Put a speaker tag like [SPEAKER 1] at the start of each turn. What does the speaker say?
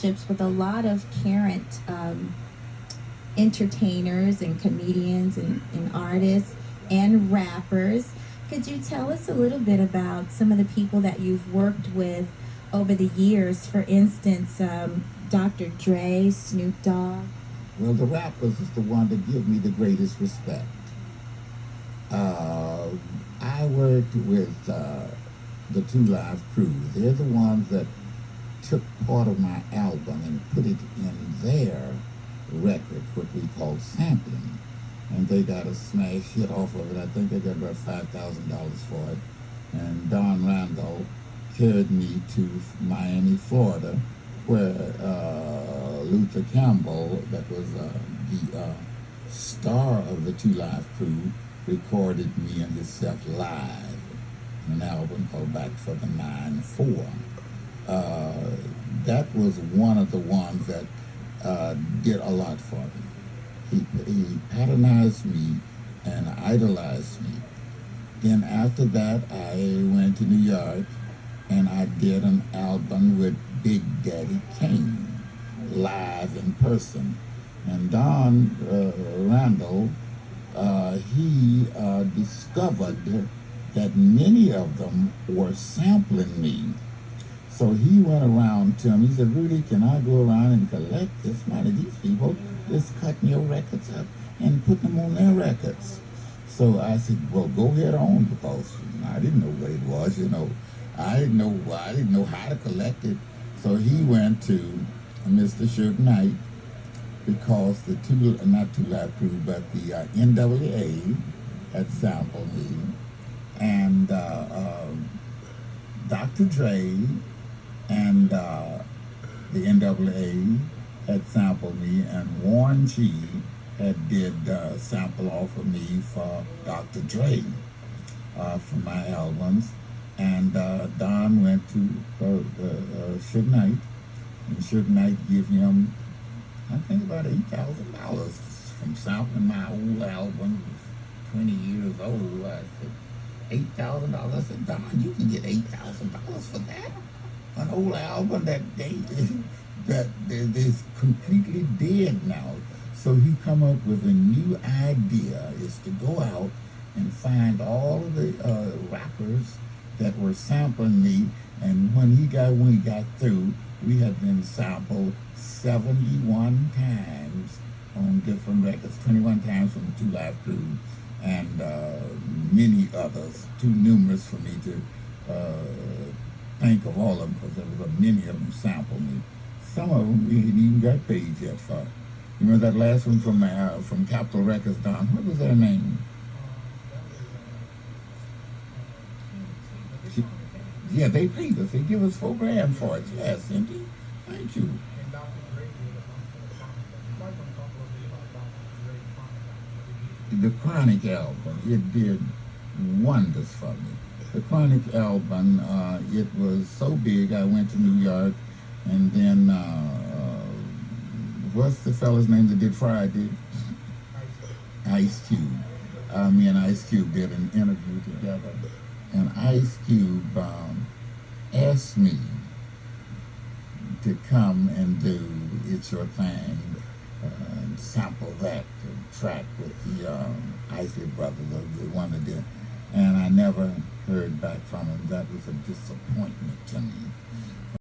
[SPEAKER 1] With a lot of current entertainers and comedians and artists and rappers. Could you tell us a little bit about some of the people that you've worked with over the years? For instance, Dr. Dre, Snoop Dogg.
[SPEAKER 2] Well, the rappers is the one that give me the greatest respect. Uh, I worked with the Two Live Crew. They're the ones that took part of my album and put it in their record, what we call sampling. And they got a smash hit off of it. I think they got about $5,000 for it. And Don Randell carried me to Miami, Florida, where Luther Campbell, that was the star of the Two Live Crew, recorded me and himself live in an album called Back for the 9-4. That was one of the ones that did a lot for me. He patronized me and idolized me. Then after that, I went to New York and I did an album with Big Daddy Kane, live in person. And Don Randall, he discovered that many of them were sampling me. So he went around to him. He said, Rudy, can I go around and collect this money? These people just cutting your records up and putting them on their records. So I said, well, go ahead on, because I didn't know what it was, I didn't know how to collect it. So he went to Mr. Suge Knight, because not Two Live Crew, but the NWA had sampled me, and Dr. Dre and the NWA had sampled me, and Warren G had did sample off of me for Dr. Dre for my albums. And Don went to Suge Knight, and Suge Knight gave him, I think, about $8,000 from sampling my old album, 20 years old. I said, $8,000? I said, Don, you can get $8,000 for that? An old album that is completely dead now. So he come up with a new idea, is to go out and find all of the rappers that were sampling me. And when he got through, we had been sampled 71 times on different records, 21 times from the Two Live Crew, and many others, too numerous for me to think of all of them, because there were many of them sampled me. Some of them we hadn't even got paid yet for. You remember that last one from Capitol Records, Don? What was their name? Yeah, they paid us. They give us $4,000 for it. Yes, Cindy. Thank you. The Chronic album, it did wonders for me. The Chronic album, it was so big, I went to New York, and then, what's the fella's name that did Friday? Ice Cube. Me and Ice Cube did an interview together, and Ice Cube asked me to come and do It's Your Thing, and sample that track with the Isley Brothers, the one that did. And I never heard back from him. That was a disappointment to me.